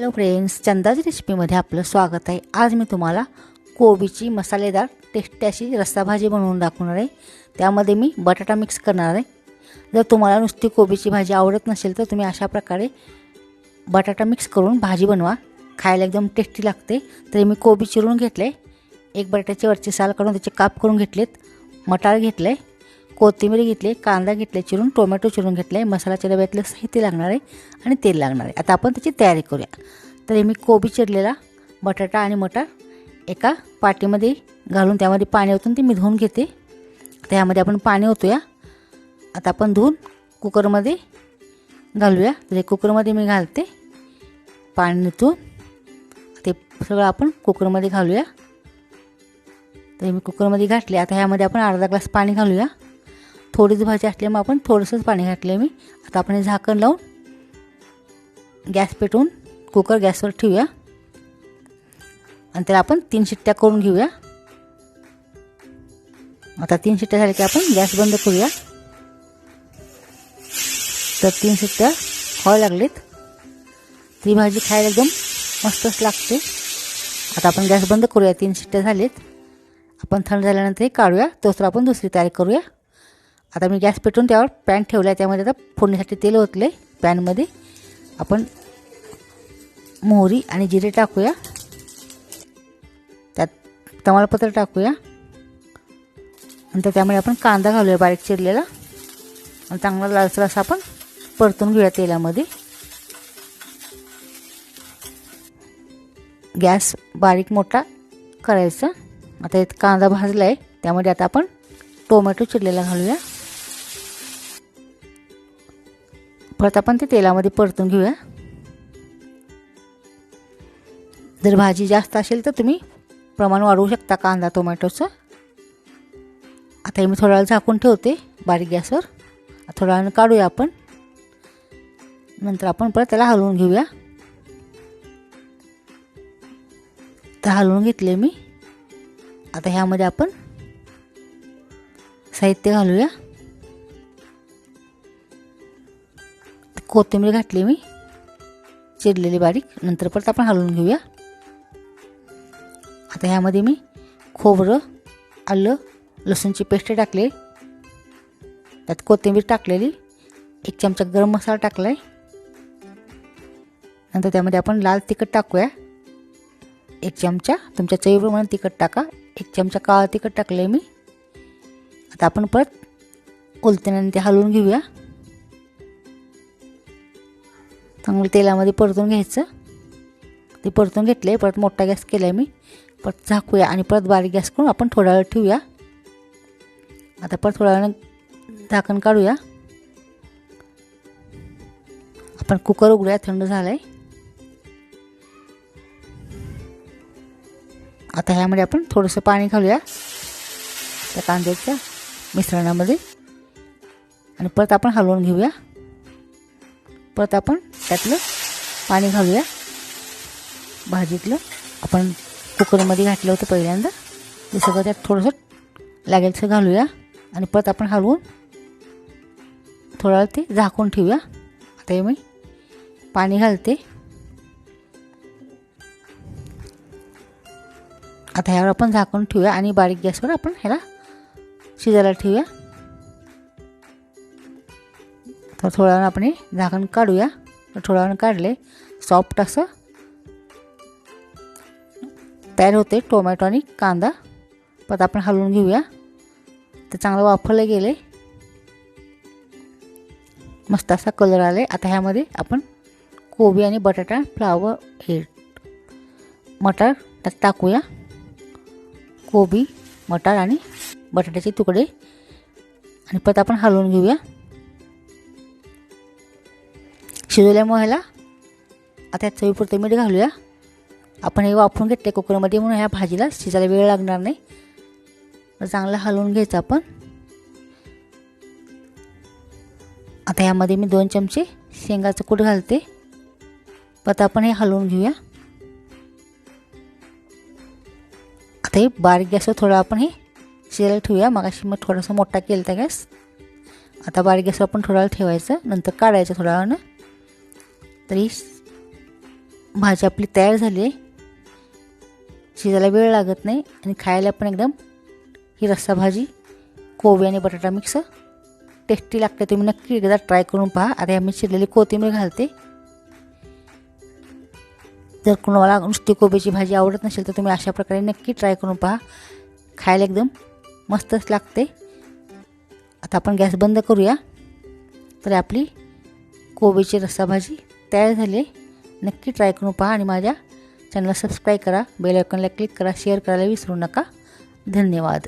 Hello friends, चंदाची रेसिपीमध्ये आपलं स्वागत आहे। आज मी तुम्हाला कोबीची मसालेदार टेस्टी अशी रस्सा भाजी बनवून दाखवणार आहे। त्यामध्ये मी बटाटा मिक्स करणार आहे। जर तुम्हाला नुसती कोबीची भाजी आवडत नसेल तर तुम्ही अशा प्रकारे बटाटा मिक्स करून भाजी बनवा, खायला एकदम टेस्टी लागते। तर मी कोबी चिरून घेतले, एक बटाट्याचे वरचे साल काढून त्याचे काप करून घेतलेत, मटार घेतले, कोथिंबीर घेतली, कांदा घेतले चिरून, टोमॅटो चिरून घेतले, मसाल्याच्या डब्यातलं साहित्य लागणार आहे आणि तेल लागणार आहे। आता आपण त्याची तयारी करूया। तर मी कोबी चिरलेला, बटाटा आणि मटार एका पाटीमध्ये घालून त्यामध्ये पाणी ओतून ते मी धुवून घेते। त्यामध्ये आपण पाणी ओतूया। आता आपण धुवून कुकरमध्ये घालूया। तर कुकरमध्ये मी घालते पाणी निथून, ते सगळं आपण कुकरमध्ये घालूया। तर मी कुकरमध्ये घातले। आता ह्यामध्ये आपण अर्धा ग्लास पाणी घालूया। थोडीच भाजी असल्यामुळे आपण थोडंसंच पाणी घातले मी। आता आपण हे झाकण लावून गॅस पेटवून कुकर गॅसवर ठेवूया आणि त्याला आपण 3 शिट्ट्या करून घेऊया। आता 3 शिट्ट्या झाल्या की आपण गॅस बंद करूया। तर 3 शिट्ट्या व्हायला लागलेत। ती भाजी खायला एकदम मस्तच लागते। आता आपण गॅस बंद करूया। 3 शिट्ट्या झालेत। आपण थंड झाल्यानंतर हे काढूया। तोच आपण दुसरी तयारी करूया। आता मी गॅस पेटवून त्यावर पॅन ठेवला आहे। त्यामध्ये आता फोडणीसाठी तेल ओतले। पॅनमध्ये आपण मोहरी आणि जिरे टाकूया, त्यात तमालपत्र टाकूया, नंतर त्यामध्ये आपण कांदा घालूया बारीक चिरलेला आणि चांगला लालसर असा आपण परतून घेऊया तेलामध्ये। गॅस बारीक मोठा करायचा। आता इथे कांदा भाजला आहे, त्यामध्ये आता आपण टोमॅटो चिरलेला घालूया। परत आपण ते तेलामध्ये परतून घेऊया। जर भाजी जास्त असेल तर तुम्ही प्रमाण वाढवू शकता कांदा टोमॅटोचं। आता मी थोडा वेळ झाकून ठेवते बारीक गॅसवर। थोड्या वेळाने काढूया आपण, नंतर आपण परत त्याला हलवून घेऊया। तर हलवून घेतले मी। आता ह्यामध्ये आपण साहित्य घालूया। कोथिंबीर घातली मी चिरलेली बारीक, नंतर परत आपण हलवून घेऊया। आता ह्यामध्ये मी खोबरं, आलं, लसूणची पेस्ट टाकली, त्यात कोथिंबीर टाकलेली, 1 चमचा गरम मसाला टाकलाय, नंतर त्यामध्ये आपण लाल तिखट टाकूया 1 चमचा, तुमच्या चवीप्रमाणे तिखट टाका। 1 चमचा काळं तिखट टाकले मी। आता आपण परत उलटण्याने ते हलवून घेऊया। चांगलं तेलामध्ये परतून घ्यायचं। ते परतून घेतले। परत मोठा गॅस केलाय मी। परत झाकूया आणि परत बारीक गॅस करून आपण थोडा वेळ ठेवूया। आता परत थोड्या वेळानं झाकण काढूया। आपण कुकर उघडूया, थंड झालाय। आता ह्यामध्ये आपण थोडंसं पाणी घालूया त्या कांद्याच्या मिश्रणामध्ये आणि परत आपण हलवून घेऊया। परत आपण त्यातलं पाणी घालूया भाजीतलं। आपण कुकरमध्ये घातलं होतं पहिल्यांदा, ते सगळं त्यात थोडंसं लागेल तसं घालूया आणि परत आपण हलवून थोडा वेळ ते झाकून ठेवूया। आता मी पाणी घालते। आता ह्यावर आपण झाकून ठेवूया आणि बारीक गॅसवर आपण ह्याला शिजायला ठेवूया। तर थोड्या वेळानं आपण हे झाकण काढूया। तर थोड्या वेळानं काढले, सॉफ्ट असं तयार होते टोमॅटो आणि कांदा। परत आपण हलवून घेऊया। तर चांगलं वाफरलं गेले, मस्त असा कलर आले। आता ह्यामध्ये आपण कोबी आणि बटाटा, फ्लावर, हे मटार त्यात टाकूया। कोबी, मटार आणि बटाट्याचे तुकडे आणि परत आपण हलवून घेऊया। शिजवल्यामुळे ह्याला आता चवीपुरते मीठ घालूया। आपण हे वाफरून घेतले कुकरमध्ये, म्हणून ह्या भाजीला शिजायला वेळ लागणार नाही। तर चांगलं हलवून घ्यायचं आपण। आता ह्यामध्ये मी 2 चमचे शेंगाचं कूट घालते। परत आपण हे हलवून घेऊया। आता हे बारीक गॅसवर थोडं आपण हे शिजायला ठेवूया। मगाशी मग थोडासा मोठा केला होता गॅस। आता बारीक गॅसवर आपण थोडा वेळ ठेवायचं, नंतर काढायचं थोड्या वेळानं। तरी भाजी आपली तयार झाली आहे. शिजायला वेळ लागत नाही आणि खायला पण एकदम ही रस्सा भाजी कोबी आणि बटाटा मिक्स टेस्टी लागते. तुम्ही नक्की एकदा ट्राय करून पहा. आता मी चिरलेली कोथिंबीर घालते. जर कोणाला नुसती कोबीची भाजी आवडत नसेल तर तुम्ही अशा प्रकारे नक्की ट्राय करून पहा. खायला एकदम मस्तच लागते. आता आपण गॅस बंद करूया. तर आपली कोबीची रस्सा भाजी तयार झाली आहे. नक्की ट्राय करून पहा आणि माझ्या चॅनलला सबस्क्राईब करा, बेल आयकॉनला क्लिक करा, शेअर करायला विसरू नका. धन्यवाद.